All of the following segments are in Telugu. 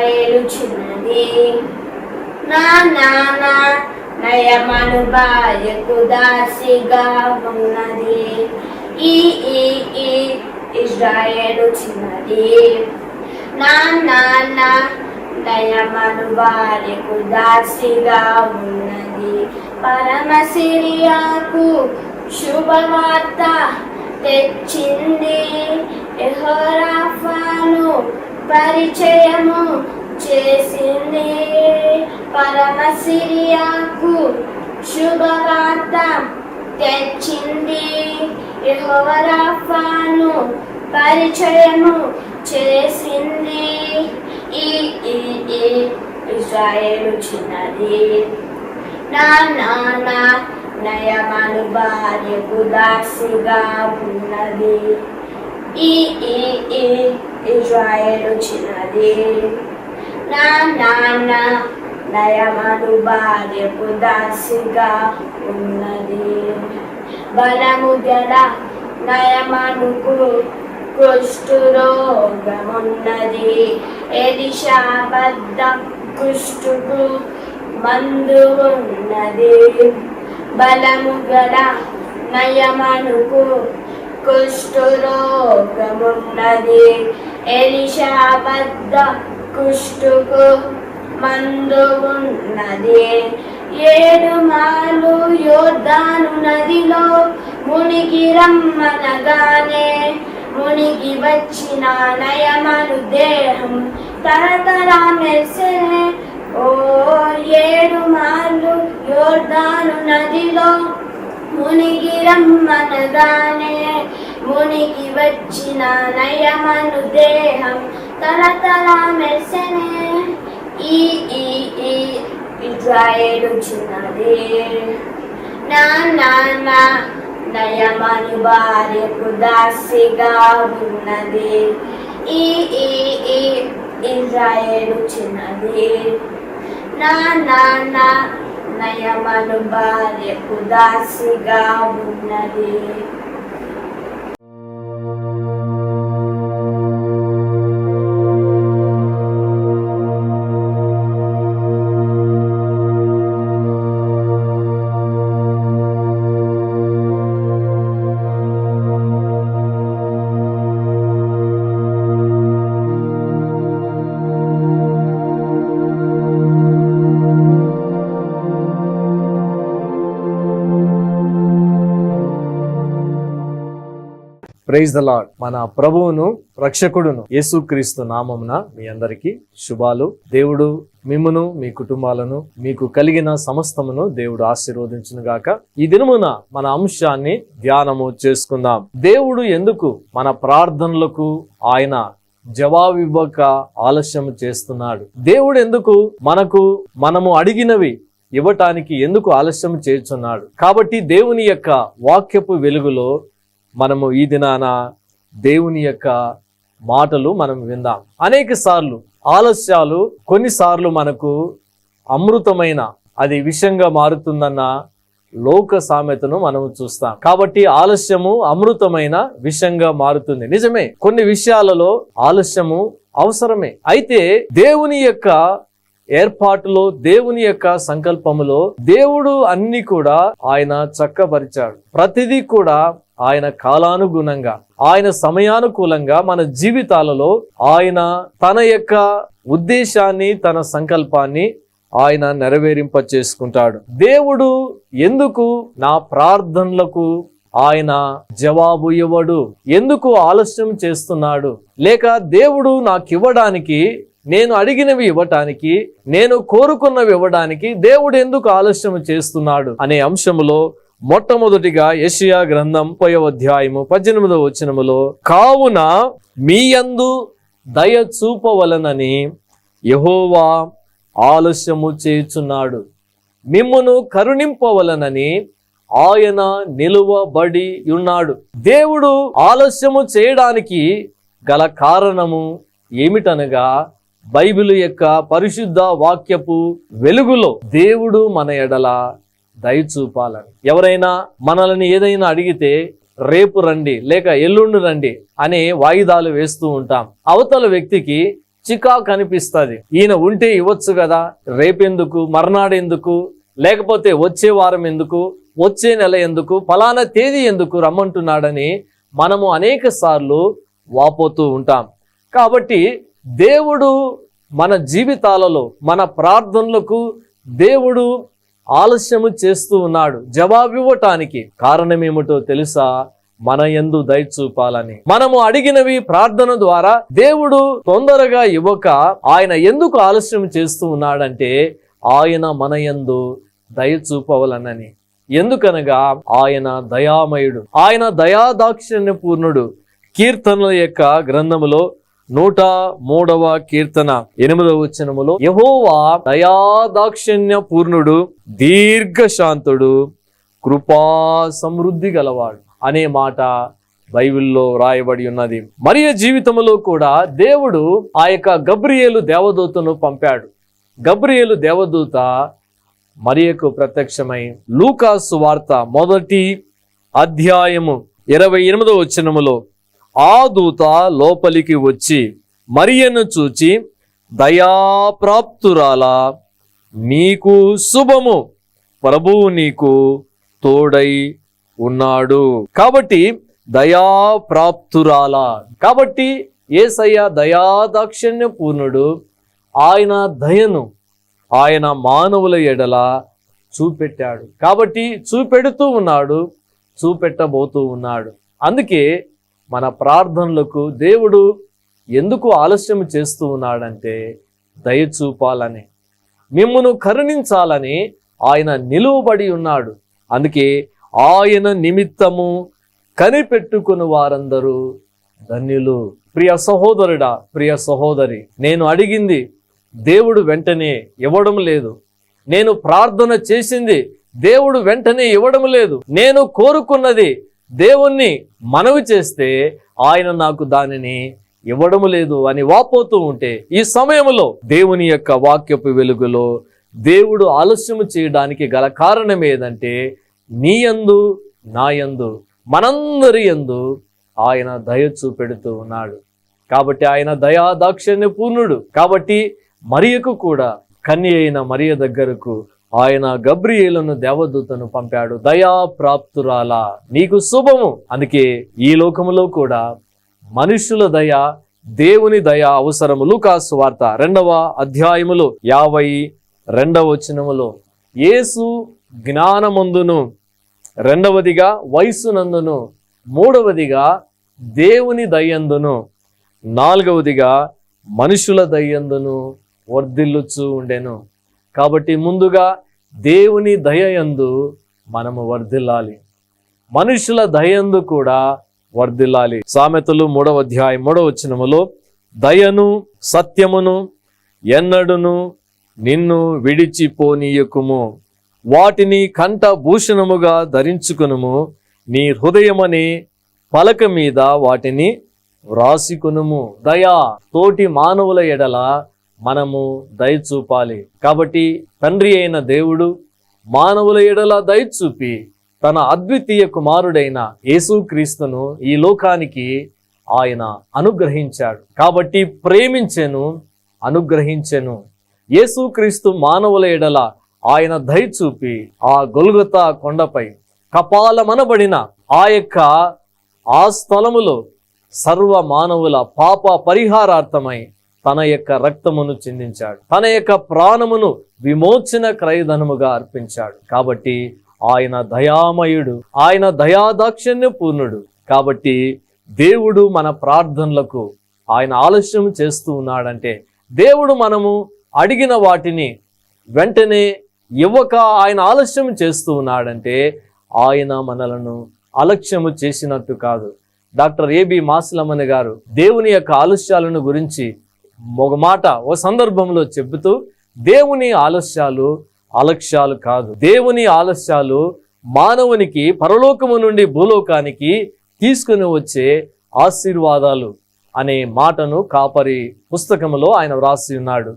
ఇజ్రాయేలు చిన్నది. నా నాన్న నయమను భార్యకు దాసిగా ఉన్నది. ఈ ఇజ్రాయేలు చిన్నది. నా నాన్న నయమను భార్యకు దాసిగా ఉన్నది. పరమ సిరియాకు శుభవార్త తెచ్చింది. యెహోరాఫాను పరిచయము చేసింది. పరమ సిరియాకు శుభవార్త తెచ్చింది. యెహోరాఫాను పరిచయము చేసింది. ఈ ఇజ్రాయేలు చిన్నది. నా నాన్న నయమను భార్యకు దాసిగా ఉన్నది. ఈ ఇజ్రాయేలు చిన్నది. నా నాన్న నయమను భార్యకు దాసిగా ఉన్నది. బలము గల నయమనుకు కుష్ఠరోగమున్నది. ఎలీషా వద్ద కుష్ఠుకు మందు ఉన్నది. బలము గల నయమనుకు కుష్ఠరోగమున్నది. ఎలీషా వద్ద కుష్ఠుకు మందు ఉన్నది. 7 మార్లు యోర్దాను నదిలో మునిగి రమ్మనగానే మునిగి వచ్చిన నయమను దేహం తరతరా మెరిసెనే. 7 మార్లు యోర్దాను నదిలో మునిగి రమ్మనగానే మునిగి వచ్చిన నయమను దేహం తరతరా మెరిసెనే. ఈ ఇజ్రాయేలు చిన్నది. నా నాన్న నయమను భార్యకు దాసిగా ఉన్నది. ఈ ఇజ్రాయేలు చిన్నది. నా నాన్న నయమను భార్యకు దాసిగా ఉన్నది. Praise the Lord. మన ప్రభువును రక్షకుడును యేసుక్రీస్తు నామమున మీ అందరికీ శుభాలు. దేవుడు మిమ్మును మీ కుటుంబాలను మీకు కలిగిన సమస్తమును దేవుడు ఆశీర్వదించును గాక. ఈ దినమున మన అంశాన్ని ధ్యానము చేసుకుందాం. దేవుడు ఎందుకు మన ప్రార్థనలకు ఆయన జవాబు ఇవ్వక ఆలస్యం చేస్తున్నాడు? దేవుడు ఎందుకు మనము అడిగినవి ఇవ్వటానికి ఎందుకు ఆలస్యం చేస్తున్నాడు? కాబట్టి దేవుని యొక్క వాక్యపు వెలుగులో మనము ఈ దినాన దేవుని యొక్క మాటలు మనం విందాం. అనేక సార్లు ఆలస్యాలు కొన్నిసార్లు మనకు అమృతమైన అది విషంగా మారుతుందన్న లోక సామెతను మనము చూస్తాం. కాబట్టి ఆలస్యము అమృతమైన విషంగా మారుతుంది. నిజమే, కొన్ని విషయాలలో ఆలస్యము అవసరమే. అయితే దేవుని యొక్క ఏర్పాటులో, దేవుని యొక్క సంకల్పములో దేవుడు అన్ని కూడా ఆయన చక్కపరిచాడు. ప్రతిదీ కూడా ఆయన కాలానుగుణంగా, ఆయన సమయానుకూలంగా మన జీవితాలలో ఆయన తన యొక్క ఉద్దేశాన్ని, తన సంకల్పాన్ని ఆయన నెరవేరింప చేసుకుంటాడు. దేవుడు ఎందుకు నా ప్రార్థనలకు ఆయన జవాబు ఇవ్వడు? ఎందుకు ఆలస్యం చేస్తున్నాడు? లేక దేవుడు నాకు ఇవ్వడానికి, నేను అడిగినవి ఇవ్వటానికి, నేను కోరుకున్నవి ఇవ్వడానికి దేవుడు ఎందుకు ఆలస్యం చేస్తున్నాడు అనే అంశములో మొట్టమొదటిగా యెషయా గ్రంథం 30వ అధ్యాయము 18వ వచనములో, కావున మీ యందు దయ చూపవలనని యెహోవా ఆలస్యము చేయుచున్నాడు, మిమ్మును కరుణింపవలనని ఆయన నిలువబడి ఉన్నాడు. దేవుడు ఆలస్యము చేయడానికి గల కారణము ఏమిటనగా, బైబిల్ యొక్క పరిశుద్ధ వాక్యపు వెలుగులో దేవుడు మన ఎడల దయచూపాలని. ఎవరైనా మనల్ని ఏదైనా అడిగితే రేపు రండి లేక ఎల్లుండి రండి అనే వాయిదాలు వేస్తూ ఉంటాం. అవతల వ్యక్తికి చికాకు అనిపిస్తుంది. ఈయన ఉంటే ఇవ్వచ్చు కదా, రేపెందుకు, మర్నాడు ఎందుకు, లేకపోతే వచ్చే వారం ఎందుకు, వచ్చే నెల ఎందుకు, ఫలానా తేదీ ఎందుకు రమ్మంటున్నాడని మనము అనేక సార్లు వాపోతూ ఉంటాం. కాబట్టి దేవుడు మన జీవితాలలో, మన ప్రార్థనలకు దేవుడు ఆలస్యము చేస్తూ ఉన్నాడు జవాబివ్వటానికి. కారణం ఏమిటో తెలుసా? మన యందు దయ చూపాలని. మనము అడిగినవి ప్రార్థన ద్వారా దేవుడు తొందరగా ఇవ్వక ఆయన ఎందుకు ఆలస్యం చేస్తూ ఉన్నాడంటే ఆయన మన యందు దయ చూపవలనని. ఎందుకనగా ఆయన దయామయుడు, ఆయన దయాదాక్షిణ్య పూర్ణుడు. కీర్తనల యొక్క గ్రంథములో 103వ కీర్తన 8వ వచనములో యెహోవా దయాదాక్షిణ్య పూర్ణుడు, దీర్ఘశాంతుడు, కృపా సమృద్ధి గలవాడు అనే మాట బైబిల్లో రాయబడి ఉన్నది. మరియ జీవితంలో కూడా దేవుడు ఆ యొక్క గబ్రియేలు దేవదూతను పంపాడు. గబ్రియేలు దేవదూత మరియకు ప్రత్యక్షమై లూకాసు వార్త 1వ అధ్యాయము 28వ వచనములో ఆ దూత లోపలికి వచ్చి మరియను చూచి, దయాప్రాప్తురాలా, నీకు శుభము, ప్రభువు నీకు తోడై ఉన్నాడు. కాబట్టి దయాప్రాప్తురాలా, కాబట్టి యేసయ్య దయాదాక్షిణ్య పూర్ణుడు. ఆయన దయను ఆయన మానవుల ఎడల చూపెట్టాడు. కాబట్టి చూపెడుతూ ఉన్నాడు, చూపెట్టబోతూ ఉన్నాడు. అందుకే మన ప్రార్థనలకు దేవుడు ఎందుకు ఆలస్యం చేస్తూ ఉన్నాడంటే దయ చూపాలని, మిమ్మును కరుణించాలని ఆయన నిలువబడి ఉన్నాడు. అందుకే ఆయన నిమిత్తము కనిపెట్టుకుని వారందరూ ధన్యులు. ప్రియ సహోదరుడా, ప్రియ సహోదరి, నేను అడిగింది దేవుడు వెంటనే ఇవ్వడం లేదు. నేను ప్రార్థన చేసింది దేవుడు వెంటనే ఇవ్వడం లేదు. నేను కోరుకున్నది దేవుణ్ణి మనవి చేస్తే ఆయన నాకు దానిని ఇవ్వడం లేదు అని వాపోతూ ఉంటే, ఈ సమయంలో దేవుని యొక్క వాక్యపు వెలుగులో దేవుడు ఆలస్యం చేయడానికి గల కారణం ఏదంటే నీ యందు, నా యందు, మనందరి యందు ఆయన దయ చూపెడుతూ ఉన్నాడు. కాబట్టి ఆయన దయాదాక్షిణ్య పూర్ణుడు. కాబట్టి మరియకు కూడా, కన్య అయిన మరియ దగ్గరకు ఆయన గబ్రియేలును దేవదూతను పంపాడు. దయా ప్రాప్తురాలా, నీకు శుభము. అందుకే ఈ లోకములో కూడా మనుషుల దయ, దేవుని దయ అవసరము. లూకాసు వార్త 2వ అధ్యాయములో 52వ వచనములో యేసు జ్ఞానమందును, 2వదిగా వయస్సునందును, 3వదిగా దేవుని దయందును, 4వదిగా మనుషుల దయందును వర్ధిల్లుచూ ఉండెను. కాబట్టి ముందుగా దేవుని దయయందు మనము వర్ధిల్లాలి, మనుషుల దయందు కూడా వర్ధిల్లాలి. సామెతలు 3వ అధ్యాయం 3వ వచనములో దయను సత్యమును ఎన్నడును నిన్ను విడిచిపోనీయకుము, వాటిని కంఠ భూషణముగా ధరించుకునుము, నీ హృదయమనే పలక మీద వాటిని వ్రాసికొనుము. దయా, తోటి మానవుల ఎడల మనము దయ చూపాలి. కాబట్టి తండ్రి అయిన దేవుడు మానవుల ఎడల దయ చూపి తన అద్వితీయ కుమారుడైన యేసుక్రీస్తును ఈ లోకానికి ఆయన అనుగ్రహించాడు. కాబట్టి ప్రేమించెను, అనుగ్రహించెను. యేసుక్రీస్తు మానవుల ఎడల ఆయన దయ చూపి ఆ గొల్గొతా కొండపై కపాలమనబడిన ఆ స్థలములో సర్వ మానవుల పాప పరిహారార్థమై తన యొక్క రక్తమును చిందించాడు, తన యొక్క ప్రాణమును విమోచన క్రయధనముగా అర్పించాడు. కాబట్టి ఆయన దయామయుడు, ఆయన దయాదాక్షిణ్య పూర్ణుడు. కాబట్టి దేవుడు మన ప్రార్థనలకు ఆయన ఆలస్యం చేస్తూ ఉన్నాడంటే, దేవుడు మనము అడిగిన వాటిని వెంటనే ఇవ్వక ఆయన ఆలస్యం చేస్తూ ఉన్నాడంటే ఆయన మనలను అలక్ష్యము చేసినట్టు కాదు. డాక్టర్ ఏబి మాసిలమణి గారు దేవుని యొక్క ఆలస్యాలను గురించి ఒక మాట ఓ సందర్భంలో చెబుతూ, దేవుని ఆలస్యాలు అలక్ష్యాలు కాదు, దేవుని ఆలస్యాలు మానవునికి పరలోకము నుండి భూలోకానికి తీసుకుని వచ్చే ఆశీర్వాదాలు అనే మాటను కాపరి పుస్తకములో ఆయన వ్రాసి ఉన్నాడు.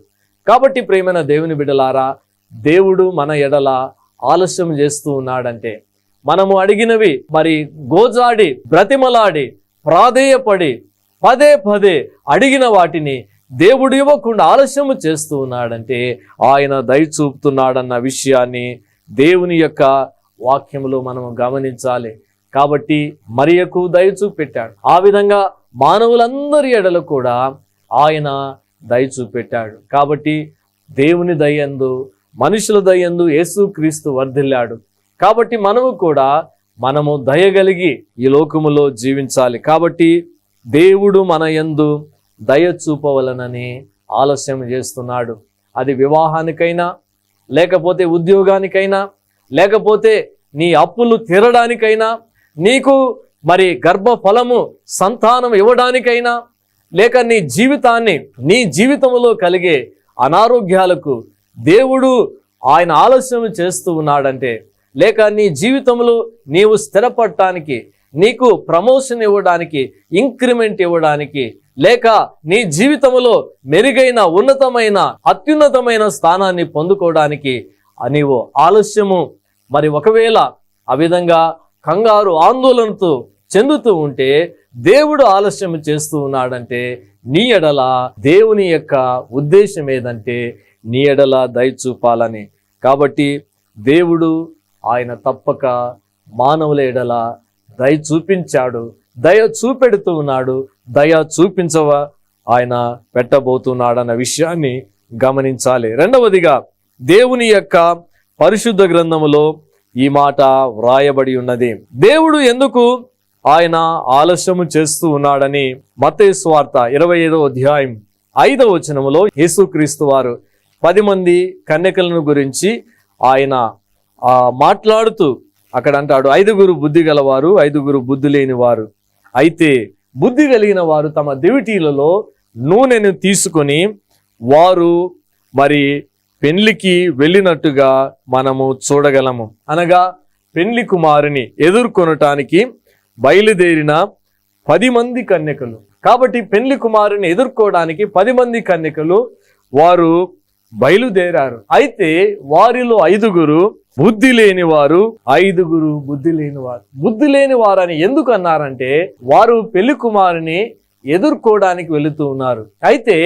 కాబట్టి ప్రియమైన దేవుని బిడ్డలారా, దేవుడు మన ఎడల ఆలస్యం చేస్తూ ఉన్నాడంటే మనము అడిగినవి మరి గోజాడి బ్రతిమలాడి ప్రాధేయపడి పదే పదే అడిగిన వాటిని దేవుడు ఇవ్వకుండా ఆలస్యము చేస్తూ ఉన్నాడంటే ఆయన దయ చూపుతున్నాడన్న విషయాన్ని దేవుని యొక్క వాక్యములో మనం గమనించాలి. కాబట్టి మరియకు దయ చూపెట్టాడు. ఆ విధంగా మానవులందరి ఎడల కూడా ఆయన దయ చూపెట్టాడు. కాబట్టి దేవుని దయందు, మనుషుల దయందు యేసుక్రీస్తు వర్ధిల్లాడు. కాబట్టి మనము దయగలిగి ఈ లోకములో జీవించాలి. కాబట్టి దేవుడు మన యందు దయ చూపవలనని ఆలస్యం చేస్తున్నాడు. అది వివాహానికైనా, లేకపోతే ఉద్యోగానికైనా, లేకపోతే నీ అప్పులు తీరడానికైనా, నీకు మరి గర్భఫలము సంతానం ఇవ్వడానికైనా, లేక నీ జీవితంలో కలిగే అనారోగ్యాలకు దేవుడు ఆయన ఆలస్యం చేస్తూ ఉన్నాడంటే, లేక నీ జీవితంలో నీవు స్థిరపడటానికి, నీకు ప్రమోషన్ ఇవ్వడానికి, ఇంక్రిమెంట్ ఇవ్వడానికి, లేక నీ జీవితంలో మెరుగైన ఉన్నతమైన అత్యున్నతమైన స్థానాన్ని పొందుకోవడానికి నీవు ఆలస్యము మరి ఒకవేళ ఆ విధంగా కంగారు ఆందోళనతో చెందుతూ ఉంటే, దేవుడు ఆలస్యం చేస్తూ ఉన్నాడంటే నీ ఎడల దేవుని యొక్క ఉద్దేశం ఏదంటే నీ ఎడల దయ చూపాలని. కాబట్టి దేవుడు ఆయన తప్పక మానవుల ఎడల దయ చూపించాడు, దయ చూపెడుతూ ఉన్నాడు, దయ చూపించవా ఆయన పెట్టబోతున్నాడన్న విషయాన్ని గమనించాలి. రెండవదిగా దేవుని యొక్క పరిశుద్ధ గ్రంథములో ఈ మాట వ్రాయబడి ఉన్నది. దేవుడు ఎందుకు ఆయన ఆలస్యము చేస్తూ ఉన్నాడని మత్తయి సువార్త 25వ అధ్యాయం 5వ వచనములో యేసుక్రీస్తు వారు 10 మంది కన్యకలను గురించి ఆయన మాట్లాడుతూ అక్కడ అంటాడు, 5గురు బుద్ధి గలవారు, 5గురు బుద్ధి లేని వారు. అయితే బుద్ధి కలిగిన వారు తమ దివిటీలలో నూనెను తీసుకొని వారు మరి పెండ్లికి వెళ్ళినట్టుగా మనము చూడగలము. అనగా పెండ్లి కుమారుని ఎదుర్కొనటానికి బయలుదేరిన 10 మంది కన్యకలు. కాబట్టి పెండ్లి కుమారుని ఎదుర్కోవడానికి 10 మంది కన్యకలు వారు బయలుదేరారు. అయితే వారిలో 5గురు బుద్ధి లేని వారు, 5గురు బుద్ధి లేని వారు. బుద్ధి లేని వారని ఎందుకు అన్నారంటే వారు పెళ్లి కుమారుని ఎదుర్కోవడానికి వెళుతూ ఉన్నారు. అయితే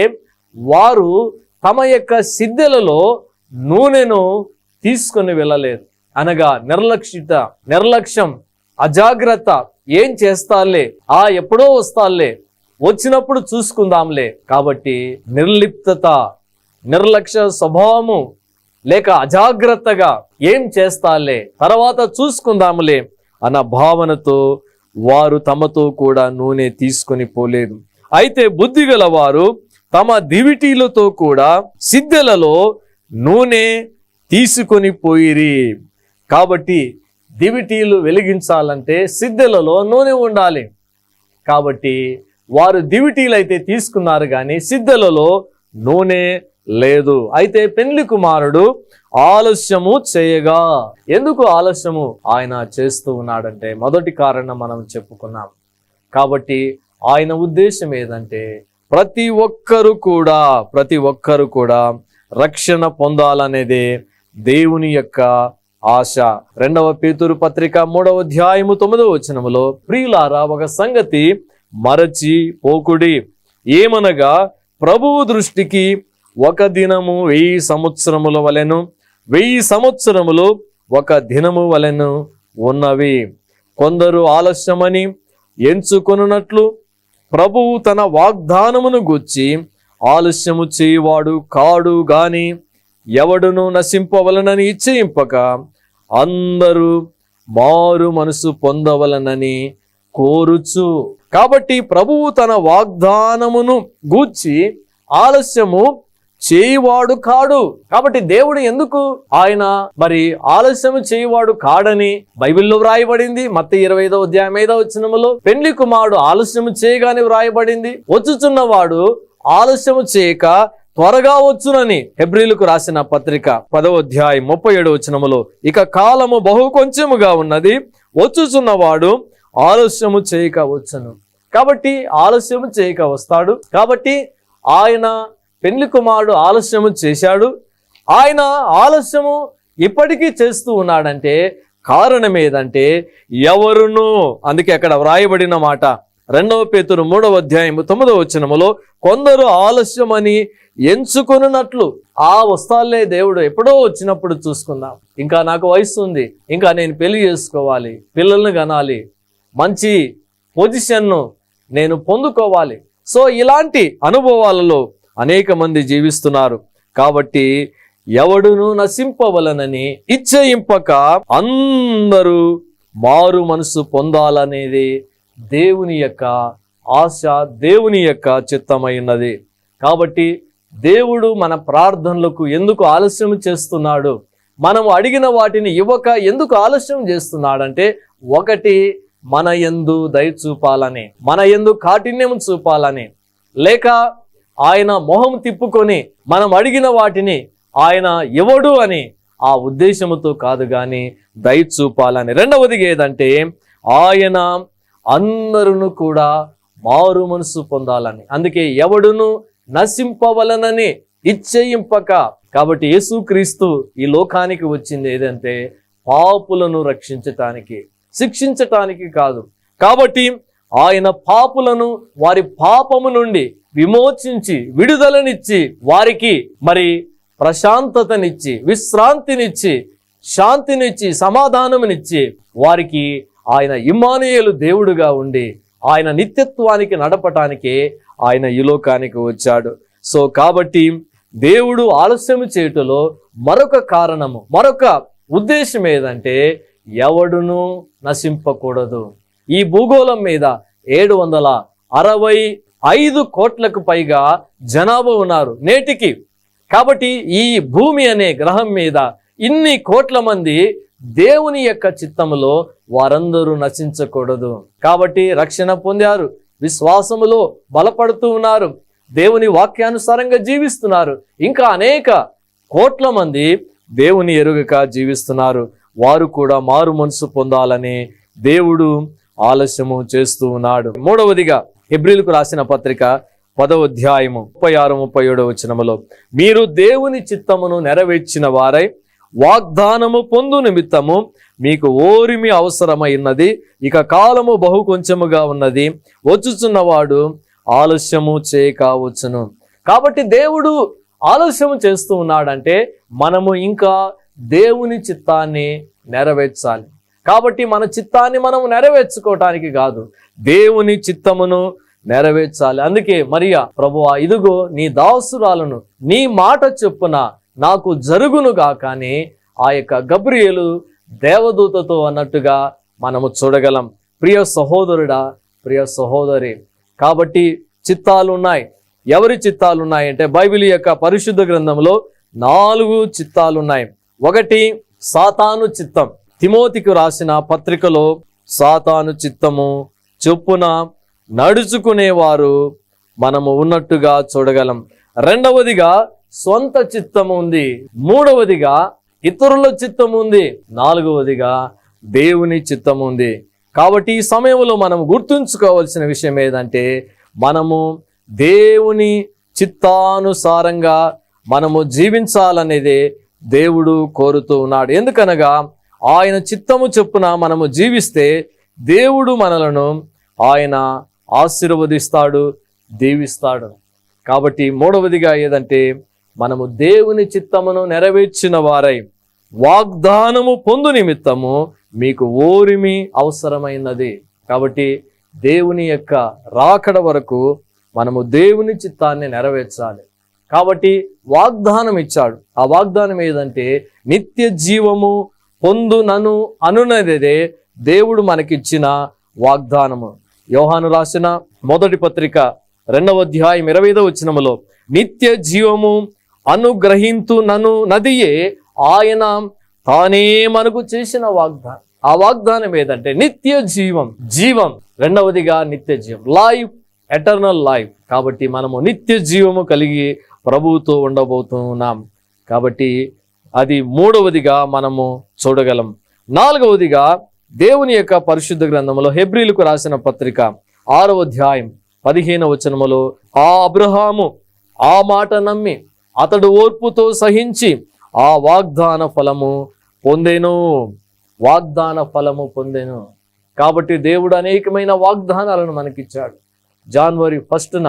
వారు తమ యొక్క సిద్ధెలలో నూనెను తీసుకొని వెళ్ళలేదు. అనగా నిర్లక్ష్యం, అజాగ్రత్త. ఏం చేస్తాలే, ఎప్పుడో వస్తాలే, వచ్చినప్పుడు చూసుకుందాంలే. కాబట్టి నిర్లిప్తత, నిర్లక్ష్య స్వభావము, లేక అజాగ్రత్తగా ఏం చేస్తాలే, తర్వాత చూసుకుందాములే అన్న భావనతో వారు తమతో కూడా నూనె తీసుకొని పోలేదు. అయితే బుద్ధి గల వారు తమ దివిటీలతో కూడా సిద్ధెలలో నూనె తీసుకొని పోయిరి. కాబట్టి దివిటీలు వెలిగించాలంటే సిద్ధెలలో నూనె ఉండాలి. కాబట్టి వారు దివిటీలు అయితే తీసుకున్నారు కానీ సిద్ధెలలో నూనె లేదు. అయితే పెండ్లి కుమారుడు ఆలస్యము చేయగా, ఎందుకు ఆలస్యము ఆయన చేస్తూ ఉన్నాడంటే మొదటి కారణం మనం చెప్పుకున్నాం. కాబట్టి ఆయన ఉద్దేశం ఏదంటే ప్రతి ఒక్కరు కూడా రక్షణ పొందాలనేదే దేవుని యొక్క ఆశ. 2వ పేతురు పత్రిక 3వ అధ్యాయము 9వ వచనములో, ప్రియులారా ఒక సంగతి మరచి పోకుడి, ఏమనగా ప్రభువు దృష్టికి ఒక దినము 1000 సంవత్సరముల వలెను, 1000 సంవత్సరములు ఒక దినము వలెను ఉన్నవి. కొందరు ఆలస్యమని ఎంచుకొనున్నట్లు ప్రభువు తన వాగ్దానమును గూర్చి ఆలస్యము చేయువాడు కాడు గాని ఎవడును నశింపవలనని ఇచ్చయింపక అందరూ మారు మనసు పొందవలనని కోరుచు. కాబట్టి ప్రభువు తన వాగ్దానమును గూర్చి ఆలస్యము చేయువాడు కాడు. కాబట్టి దేవుడు ఎందుకు ఆయన మరి ఆలస్యము చేయువాడు కాడని బైబిల్లో వ్రాయబడింది. మత్తయి 25వ అధ్యాయం 5వ వచనములో పెండ్లి కుమారుడు ఆలస్యము చేయగానే వ్రాయబడింది. వచ్చుచున్నవాడు ఆలస్యము చేయక త్వరగా వచ్చునని హెబ్రీలకు రాసిన పత్రిక 10వ అధ్యాయం 37వ వచనములో, ఇక కాలము బహు కొంచెముగా ఉన్నది, వచ్చుచున్నవాడు ఆలస్యము చేయక వచ్చును. కాబట్టి ఆలస్యము చేయక వస్తాడు. కాబట్టి ఆయన పెండ్లి కుమారుడు ఆలస్యము చేశాడు. ఆయన ఆలస్యము ఇప్పటికీ చేస్తూ ఉన్నాడంటే కారణం ఏదంటే ఎవరును, అందుకే అక్కడ వ్రాయబడిన మాట, 2 పేతురు 3:9 కొందరు ఆలస్యమని ఎంచుకొనున్నట్లు ఆ వస్తాలే దేవుడు ఎప్పుడో వచ్చినప్పుడు చూసుకుందాం, ఇంకా నాకు వయసు ఉంది, ఇంకా నేను పెళ్లి చేసుకోవాలి, పిల్లల్ని కనాలి, మంచి పొజిషన్ను నేను పొందుకోవాలి. సో ఇలాంటి అనుభవాలలో అనేక మంది జీవిస్తున్నారు. కాబట్టి ఎవడును నశింపవలనని ఇచ్చయింపక అందరూ మారు మనసు పొందాలనేది దేవుని యొక్క ఆశ, దేవుని యొక్క చిత్తమైనది. కాబట్టి దేవుడు మన ప్రార్థనలకు ఎందుకు ఆలస్యం చేస్తున్నాడు, మనం అడిగిన వాటిని ఇవ్వక ఎందుకు ఆలస్యం చేస్తున్నాడంటే, ఒకటి మన యందు దయ చూపాలని, మన యందు కాఠిన్యం చూపాలని, లేక ఆయన మొహం తిప్పుకొని మనం అడిగిన వాటిని ఆయన ఇవ్వడు అని ఆ ఉద్దేశముతో కాదు కానీ దయ చూపాలని. రెండవది ఏదంటే ఆయన అందరును కూడా మారు మనసు పొందాలని. అందుకే ఎవడును నశింపవలనని ఇచ్చయింపక. కాబట్టి యేసుక్రీస్తు ఈ లోకానికి వచ్చింది ఏదంటే పాపులను రక్షించటానికి, శిక్షించటానికి కాదు. కాబట్టి ఆయన పాపులను వారి పాపము నుండి విమోచించి విడుదలనిచ్చి వారికి మరి ప్రశాంతతనిచ్చి విశ్రాంతినిచ్చి శాంతినిచ్చి సమాధానమునిచ్చి వారికి ఆయన ఇమ్మానుయేలు దేవుడుగా ఉండి ఆయన నిత్యత్వానికి నడపటానికే ఆయన ఈ లోకానికి వచ్చాడు. సో కాబట్టి దేవుడు ఆలస్యం చేయటంలో మరొక కారణము, మరొక ఉద్దేశం ఏదంటే ఎవడును నశింపకూడదు. ఈ భూగోళం మీద 765 కోట్లకు పైగా జనాభా ఉన్నారు నేటికి. కాబట్టి ఈ భూమి అనే గ్రహం మీద ఇన్ని కోట్ల మంది దేవుని యొక్క చిత్తములో వారందరూ నశించకూడదు. కాబట్టి రక్షణ పొందారు, విశ్వాసములో బలపడుతూ ఉన్నారు, దేవుని వాక్యానుసారంగా జీవిస్తున్నారు. ఇంకా అనేక కోట్ల మంది దేవుని ఎరుగక జీవిస్తున్నారు. వారు కూడా మారు మనసు పొందాలని దేవుడు ఆలస్యము చేస్తూ ఉన్నాడు. మూడవదిగా హెబ్రీలకు రాసిన పత్రిక 10:36-37 మీరు దేవుని చిత్తమును నెరవేర్చిన వారై వాగ్దానము పొందు నిమిత్తము మీకు ఓరిమి అవసరమైనది, ఇక కాలము బహు కొంచెముగా ఉన్నది, వచ్చుచున్నవాడు ఆలస్యము చేయకవచ్చును. కాబట్టి దేవుడు ఆలస్యము చేస్తూ ఉన్నాడంటే మనము ఇంకా దేవుని చిత్తాన్ని నెరవేర్చాలి. కాబట్టి మన చిత్తాన్ని మనం నెరవేర్చుకోవటానికి కాదు, దేవుని చిత్తమును నెరవేర్చాలి. అందుకే మరియా, ప్రభువా ఇదిగో నీ దాసురాలను, నీ మాట చొప్పున నాకు జరుగునుగా కానీ ఆ యొక్క గబ్రియేలు దేవదూతతో అన్నట్టుగా మనము చూడగలం. ప్రియ సహోదరుడా, ప్రియ సహోదరి, కాబట్టి చిత్తాలు ఉన్నాయి. ఎవరి చిత్తాలు ఉన్నాయంటే బైబిల్ యొక్క పరిశుద్ధ గ్రంథంలో 4 చిత్తాలు ఉన్నాయి. ఒకటి సాతాను చిత్తం. తిమోతికి రాసిన పత్రికలో సాతాను చిత్తము చొప్పున నడుచుకునేవారు మనము ఉన్నట్టుగా చూడగలం. రెండవదిగా సొంత చిత్తము ఉంది. మూడవదిగా ఇతరుల చిత్తము ఉంది. నాలుగవదిగా దేవుని చిత్తము ఉంది. కాబట్టి ఈ సమయంలో మనం గుర్తుంచుకోవాల్సిన విషయం ఏదంటే మనము దేవుని చిత్తానుసారంగా మనము జీవించాలనేదే దేవుడు కోరుతూ ఉన్నాడు. ఎందుకనగా ఆయన చిత్తము చొప్పున మనము జీవిస్తే దేవుడు మనలను ఆయన ఆశీర్వదిస్తాడు, దీవిస్తాడు. కాబట్టి మూడవదిగా ఏదంటే మనము దేవుని చిత్తమును నెరవేర్చిన వారై వాగ్దానము పొందు నిమిత్తము మీకు ఓరిమి అవసరమైనది. కాబట్టి దేవుని యొక్క రాకడ వరకు మనము దేవుని చిత్తాన్ని నెరవేర్చాలి. కాబట్టి వాగ్దానం ఇచ్చాడు. ఆ వాగ్దానం ఏదంటే నిత్య జీవము పొందునను అనునదే దేవుడు మనకిచ్చిన వాగ్దానము. యోహాను రాసిన మొదటి పత్రిక 2:25 నిత్య జీవము అనుగ్రహింతునను నదియే ఆయన తానే మనకు చేసిన వాగ్దానం. ఆ వాగ్దానం ఏదంటే నిత్య జీవం. జీవం రెండవదిగా నిత్య జీవం, లైఫ్, ఎటర్నల్ లైఫ్. కాబట్టి మనము నిత్య జీవము కలిగి ప్రభువుతో ఉండబోతున్నాం. కాబట్టి అది మూడవదిగా మనము చూడగలం. నాలుగవదిగా దేవుని యొక్క పరిశుద్ధ గ్రంథంలో హెబ్రీలకు రాసిన పత్రిక 6:15 ఆ అబ్రహాము ఆ మాట నమ్మి అతడు ఓర్పుతో సహించి ఆ వాగ్దాన ఫలము పొందెను. వాగ్దాన ఫలము పొందెను. కాబట్టి దేవుడు అనేకమైన వాగ్దానాలను మనకిచ్చాడు. జనవరి 1న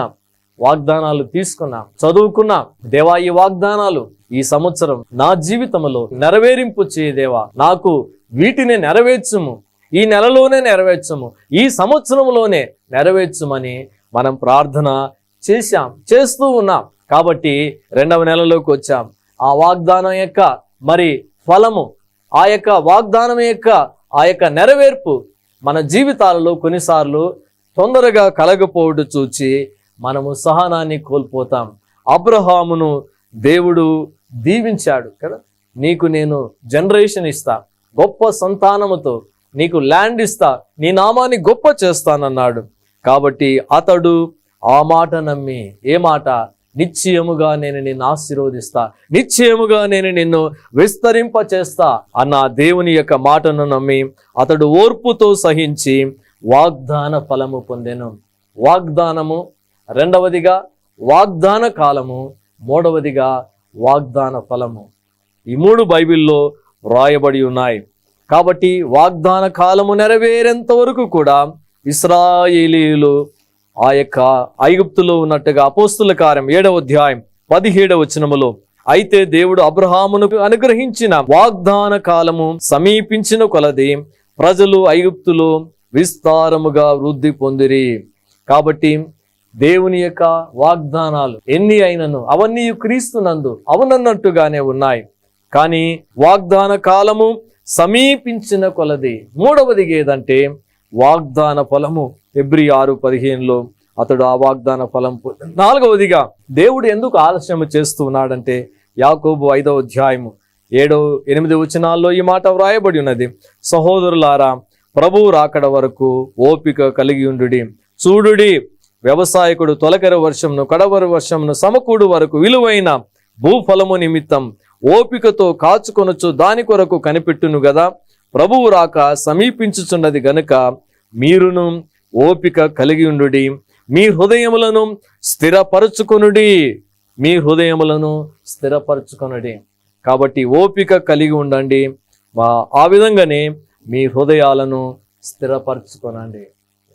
వాగ్దానాలు తీసుకున్నాం, చదువుకున్నాం. దేవా, ఈ వాగ్దానాలు ఈ సంవత్సరం నా జీవితంలో నెరవేరింపు చేయ దేవా, నాకు వీటిని నెరవేర్చుము, ఈ నెలలోనే నెరవేర్చుము, ఈ సంవత్సరంలోనే నెరవేర్చుమని మనం ప్రార్థన చేస్తూ ఉన్నాం. కాబట్టి 2వ నెలలోకి వచ్చాం. ఆ వాగ్దానం యొక్క మరి ఫలము, ఆ యొక్క వాగ్దానం యొక్క ఆ యొక్క నెరవేర్పు మన జీవితాలలో కొన్నిసార్లు తొందరగా కలగపోవడం చూచి మనము సహనాన్ని కోల్పోతాం. అబ్రహామును దేవుడు దీవించాడు కదా, నీకు నేను జనరేషన్ ఇస్తా, గొప్ప సంతానముతో నీకు ల్యాండ్ ఇస్తా, నీ నామాన్ని గొప్ప చేస్తానన్నాడు. కాబట్టి అతడు ఆ మాట నమ్మి, ఏ మాట? నిశ్చయముగా నేను నిన్ను ఆశీర్వదిస్తా, నిశ్చయముగా నేను నిన్ను విస్తరింప చేస్తా అన్న దేవుని యొక్క మాటను నమ్మి అతడు ఓర్పుతో సహించి వాగ్దాన ఫలము పొందెను. వాగ్దానము, 2వదిగా వాగ్దాన కాలము, 3వదిగా వాగ్దాన ఫలము. ఈ 3 బైబిల్లో వ్రాయబడి ఉన్నాయి. కాబట్టి వాగ్దాన కాలము నెరవేరేంత వరకు కూడా ఇశ్రాయేలీయులు ఆ యొక్క ఐగుప్తులో ఉన్నట్టుగా అపోస్తుల కార్యం 7వ అధ్యాయం 17వ వచనములో, అయితే దేవుడు అబ్రహామునకు అనుగ్రహించిన వాగ్దాన కాలము సమీపించిన కొలది ప్రజలు ఐగుప్తులో విస్తారముగా వృద్ధి పొందిరి. కాబట్టి దేవుని యొక్క వాగ్దానాలు ఎన్ని అయినను అవన్నీ క్రీస్తునందు అవునన్నట్టుగానే ఉన్నాయి. కానీ వాగ్దాన కాలము సమీపించిన కొలది 3వది ఏదంటే వాగ్దాన ఫలము. హెబ్రీ 6:15లో అతడు ఆ వాగ్దాన ఫలం. 4వదిగా దేవుడు ఎందుకు ఆలస్యం చేస్తూ ఉన్నాడంటే యాకోబు 5వ అధ్యాయము 7-8 వచనాల్లో ఈ మాట వ్రాయబడి ఉన్నది. సహోదరులారా, ప్రభువు రాకడ వరకు ఓపిక కలిగి ఉండుడి. చూడుడి, వ్యవసాయకుడు తొలకరి వర్షంను కడవరి వర్షంను సమకూడు వరకు విలువైన భూఫలము నిమిత్తం ఓపికతో కాచుకొనొచ్చు దాని కొరకు కనిపెట్టును గదా. ప్రభువు రాక సమీపించుచున్నది గనుక మీరును ఓపిక కలిగి ఉండుడి. మీ హృదయములను స్థిరపరచుకొనుడి. మీ హృదయములను స్థిరపరచుకొనుడి. కాబట్టి ఓపిక కలిగి ఉండండి. ఆ విధంగానే మీ హృదయాలను స్థిరపరచుకొనండి.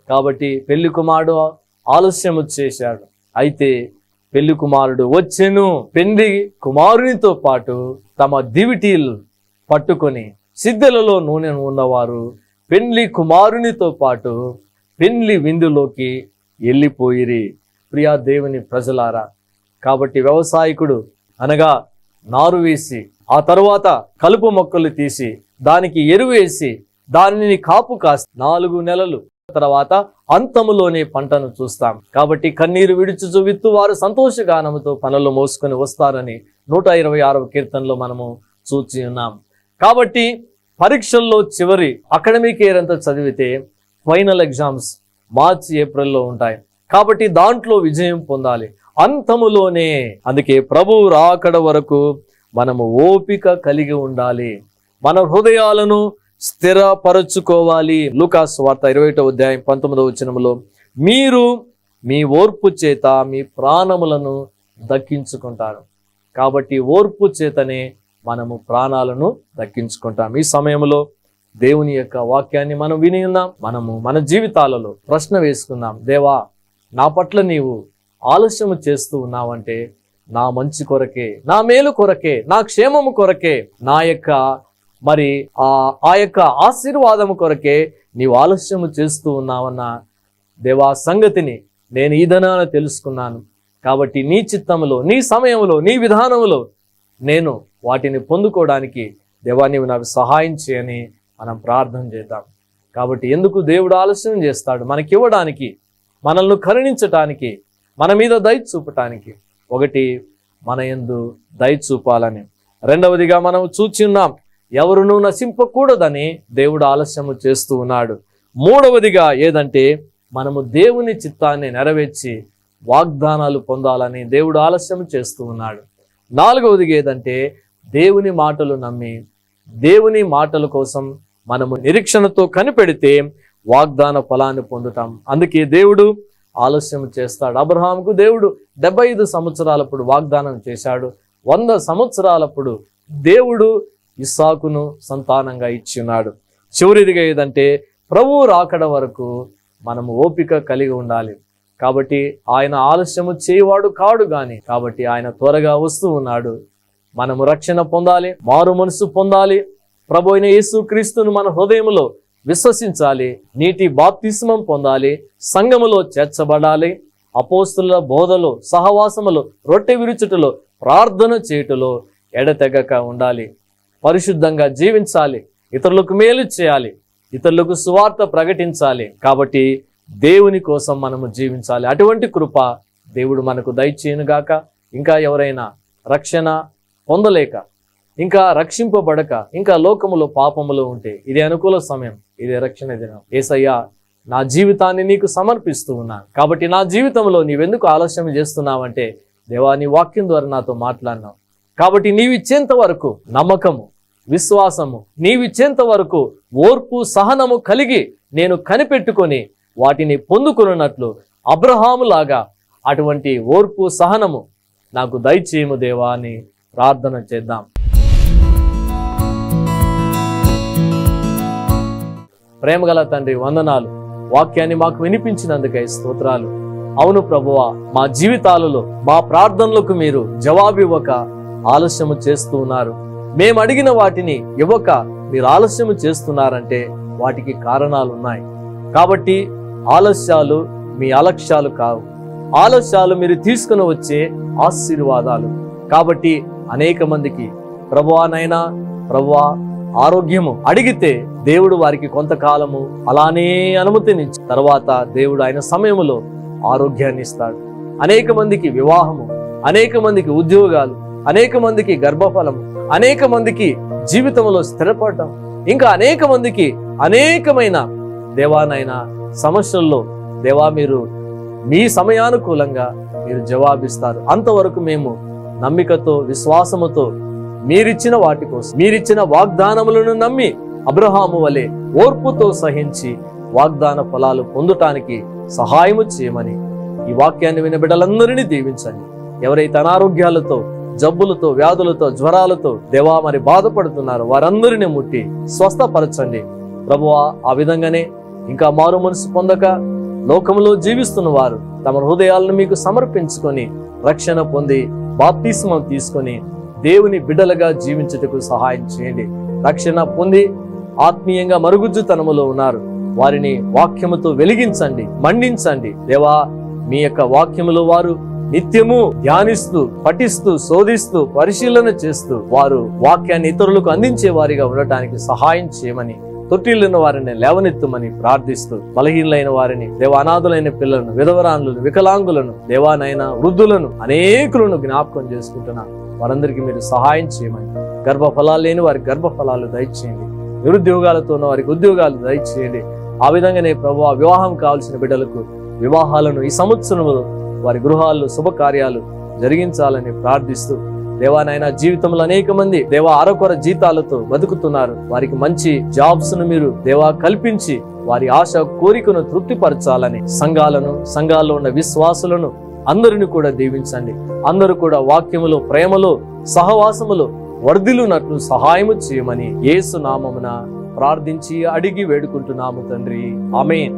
కాబట్టి పెళ్లి కుమారుడు ఆలస్యము చేశాడు. అయితే పెళ్లి కుమారుడు వచ్చెను. పెళ్లి కుమారునితో పాటు తమ దివిటీలు పట్టుకొని సిద్ధలలో నూనె ఉన్నవారు పెళ్లి కుమారునితో పాటు పెళ్లి విందులోకి వెళ్ళిపోయిరి. ప్రియా దేవుని ప్రజలారా, కాబట్టి వ్యవసాయకుడు అనగా నారు వేసి ఆ తరువాత కలుపు మొక్కలు తీసి దానికి ఎరువు వేసి దానిని కాపు కాసి 4 నెలలు తర్వాత అంతములోనే పంటను చూస్తాం. కాబట్టి కన్నీరు విడుచుచు విత్తువారు సంతోషగానముతో పనులు మోసుకొని వస్తారని 126వ కీర్తనలో మనము చూచి ఉన్నాం. కాబట్టి పరీక్షల్లో చివరి అకాడమిక్ ఇయర్ అంతా చదివితే ఫైనల్ ఎగ్జామ్స్ మార్చి ఏప్రిల్లో ఉంటాయి. కాబట్టి దాంట్లో విజయం పొందాలి అంతములోనే. అందుకే ప్రభువు రాకడ వరకు మనము ఓపిక కలిగి ఉండాలి. మన హృదయాలను స్థిరపరచుకోవాలి. లూకాసు వార్త 21వ అధ్యాయం 19వ వచనములో, మీరు మీ ఓర్పు చేత మీ ప్రాణములను దక్కించుకుంటారు. కాబట్టి ఓర్పు చేతనే మనము ప్రాణాలను దక్కించుకుంటాం. ఈ సమయంలో దేవుని యొక్క వాక్యాన్ని మనం విని ఉన్నాం. మనము మన జీవితాలలో ప్రశ్న వేసుకుందాం. దేవా, నా పట్ల నీవు ఆలస్యము చేస్తూ ఉన్నావంటే నా మంచి కొరకే, నా మేలు కొరకే, నా క్షేమము కొరకే, నా యొక్క మరి ఆ యొక్క ఆశీర్వాదము కొరకే నీవు ఆలస్యము చేస్తూ ఉన్నావన్న దేవా సంగతిని నేను ఈ దినాన తెలుసుకున్నాను. కాబట్టి నీ చిత్తములో, నీ సమయంలో, నీ విధానములో నేను వాటిని పొందుకోవడానికి దేవా నీవు నాకు సహాయం చేయని మనం ప్రార్థన చేద్దాం. కాబట్టి ఎందుకు దేవుడు ఆలస్యం చేస్తాడు? మనకివ్వడానికి, మనల్ని కరుణించటానికి, మన మీద దయ చూపటానికి. ఒకటి, మన యందు దయ చూపాలని. 2వదిగా మనం చూచి ఉన్నాం, ఎవరునూ నశింపకూడదని దేవుడు ఆలస్యము చేస్తూ ఉన్నాడు. 3వదిగా ఏదంటే మనము దేవుని చిత్తాన్ని నెరవేర్చి వాగ్దానాలు పొందాలని దేవుడు ఆలస్యం చేస్తూ ఉన్నాడు. 4వదిగా ఏదంటే దేవుని మాటలు నమ్మి దేవుని మాటల కోసం మనము నిరీక్షణతో కనిపెడితే వాగ్దాన ఫలాన్ని పొందుతాం. అందుకే దేవుడు ఆలస్యం చేస్తాడు. అబ్రహాముకు దేవుడు 75 సంవత్సరాలప్పుడు వాగ్దానం చేశాడు. 100 సంవత్సరాలప్పుడు దేవుడు ఇస్సాకును సంతానంగా ఇచ్చి ఉన్నాడు. చివరిదిగా ఏదంటే ప్రభువు రాకడ వరకు మనము ఓపిక కలిగి ఉండాలి. కాబట్టి ఆయన ఆలస్యము చేయవాడు కాడు గాని, కాబట్టి ఆయన త్వరగా వస్తూ ఉన్నాడు. మనము రక్షణ పొందాలి, మారు మనసు పొందాలి, ప్రభు అయిన యేసు క్రీస్తును మన హృదయములో విశ్వసించాలి, నీటి బాప్తిస్మం పొందాలి, సంఘములో చేర్చబడాలి, అపోస్తుల బోధలో, సహవాసములో, రొట్టె విరుచుటలో, ప్రార్థన చేయుటలో ఎడతెగక ఉండాలి, పరిశుద్ధంగా జీవించాలి, ఇతరులకు మేలు చేయాలి, ఇతరులకు సువార్త ప్రకటించాలి. కాబట్టి దేవుని కోసం మనము జీవించాలి. అటువంటి కృప దేవుడు మనకు దయచేయునుగాక. ఇంకా ఎవరైనా రక్షణ పొందలేక, ఇంకా రక్షింపబడక, ఇంకా లోకములో పాపములో ఉంటే ఇది అనుకూల సమయం, ఇది రక్షణ దినం. యేసయ్యా, నా జీవితాన్ని నీకు సమర్పిస్తూ ఉన్నాను, కాబట్టి నా జీవితంలో నీవెందుకు ఆలస్యం చేస్తున్నావంటే, దేవా నీ వాక్యం ద్వారా నాతో మాట్లాడినావు, కాబట్టి నీవిచ్చేంత వరకు నమ్మకము, విశ్వాసము, నీవిచ్చేంత వరకు ఓర్పు, సహనము కలిగి నేను కనిపెట్టుకొని వాటిని పొందుకున్నట్లు అబ్రహాములాగా అటువంటి ఓర్పు, సహనము నాకు దయచేయము దేవా అని ప్రార్థన చేద్దాం. ప్రేమగల తండ్రి, వందనాలు, వాక్యాన్ని మాకు వినిపించినందుకై స్తోత్రాలు. అవును ప్రభువా, మా జీవితాలలో మా ప్రార్థనలకు మీరు జవాబివ్వక ఆలస్యము చేస్తూ ఉన్నారు. మేము అడిగిన వాటిని ఇవ్వక మీరు ఆలస్యము చేస్తున్నారంటే వాటికి కారణాలు ఉన్నాయి. కాబట్టి ఆలస్యాలు మీ అలక్ష్యాలు కావు, ఆలస్యాలు మీరు తీసుకుని వచ్చే ఆశీర్వాదాలు. కాబట్టి అనేక మందికి ప్రభువానైనా ప్రభువా ఆరోగ్యము అడిగితే దేవుడు వారికి కొంతకాలము అలానే అనుమతినిచ్చి తర్వాత దేవుడు ఆయన సమయములో ఆరోగ్యాన్ని ఇస్తాడు. అనేక మందికి వివాహము, అనేక మందికి ఉద్యోగాలు, అనేక మందికి గర్భఫలము, అనేక మందికి జీవితంలో స్థిరపడటం, ఇంకా అనేక మందికి అనేకమైన దేవానైనా సమస్యల్లో దేవా మీరు మీ సమయానుకూలంగా మీరు జవాబిస్తారు. అంతవరకు మేము నమ్మికతో, విశ్వాసముతో మీరిచ్చిన వాటి కోసం, మీరిచ్చిన వాగ్దానములను నమ్మి అబ్రహాము వలె ఓర్పుతో సహించి వాగ్దాన ఫలాలు పొందటానికి సహాయము చేయమని ఈ వాక్యాన్ని విన్న బిడ్డలందరినీ దీవించండి. ఎవరైతే అనారోగ్యాలతో, జబ్బులతో, వ్యాధులతో, జ్వరాలతో దేవా మరి బాధపడుతున్నారో వారందరినీ ముట్టి స్వస్థపరచండి ప్రభువా. ఆ విధంగానే ఇంకా మారు మనసు పొందక లోకంలో జీవిస్తున్న వారు తమ హృదయాలను మీకు సమర్పించుకొని రక్షణ పొంది బాప్తిస్మం తీసుకొని దేవుని బిడ్డలుగా జీవించుటకు సహాయం చేయండి. రక్షణ పొంది ఆత్మీయంగా మరుగుజ్జుతనములో ఉన్నారు, వారిని వాక్యముతో వెలిగించండి, మండించండి దేవా. మీ యొక్క వాక్యములో వారు నిత్యము ధ్యానిస్తూ, పఠిస్తూ, శోధిస్తూ, పరిశీలన చేస్తూ వారు వాక్యాన్ని ఇతరులకు అందించే వారిగా ఉండటానికి సహాయం చేయమని, తొట్టిల్లున్న వారిని లేవనెత్తుమని ప్రార్థిస్తూ, బలహీనులైన వారిని దేవా, అనాథులైన పిల్లలను, విధవరాన్లను, వికలాంగులను దేవానైనా వృద్ధులను అనేకులను జ్ఞాపకం చేసుకుంటున్నా వారందరికీ మీరు సహాయం చేయమని, గర్భఫలాలు లేని వారికి గర్భఫలాలు దయచేయండి, నిరుద్యోగాలతో ఉన్న వారికి ఉద్యోగాలు దయచేయండి. ఆ విధంగానే ప్రభువా వివాహం కావాల్సిన బిడ్డలకు వివాహాలను ఈ సంవత్సరంలో వారి గృహాల్లో శుభకార్యాలు జరిగించాలని ప్రార్థిస్తూ దేవానైనా జీవితంలో అనేక మంది దేవా అరకొర జీతాలతో బతుకుతున్నారు, వారికి మంచి జాబ్స్ ను మీరు దేవా కల్పించి వారి ఆశ కోరికను తృప్తిపరచాలని సంఘాల్లో ఉన్న విశ్వాసులను అందరిని కూడా దీవించండి. అందరూ కూడా వాక్యములో, ప్రేమలో, సహవాసములో వర్ధిల్లునట్లు సహాయము చేయమని యేసు నామమున ప్రార్థించి అడిగి వేడుకుంటున్నాము తండ్రి. ఆమేన్.